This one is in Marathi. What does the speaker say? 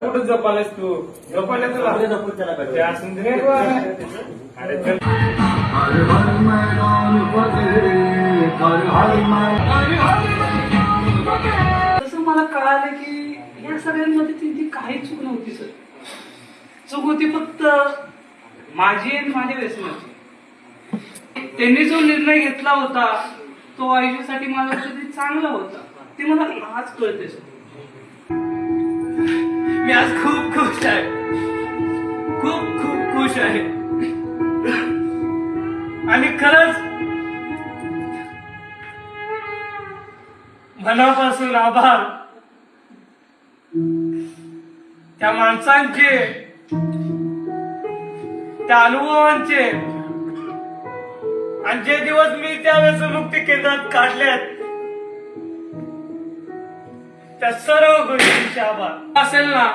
कुठं झोपालास तू? झोपायला तुला ते असून दे रे बुवा. अरे चल. तसं मला कळालं की या सगळ्यांमध्ये त्यांची काही चूक नव्हती सर. चूक होती फक्त माझी आणि माझ्या व्यसनाची. त्यांनी जो निर्णय घेतला होता तो आयुष्यासाठी माझ्यासाठी चांगला होता ते मला आज कळते सर. मी आज खूप खुश आहे, खूप खूप खुश आहे. आणि खरंच मनापासून आभार त्या माणसांचे, त्या अनुभवांचे, आणि जे दिवस मी त्या व्यसनमुक्ती केंद्रात काढलेत त्या सर्व गोष्टींचे आभार. असेल ना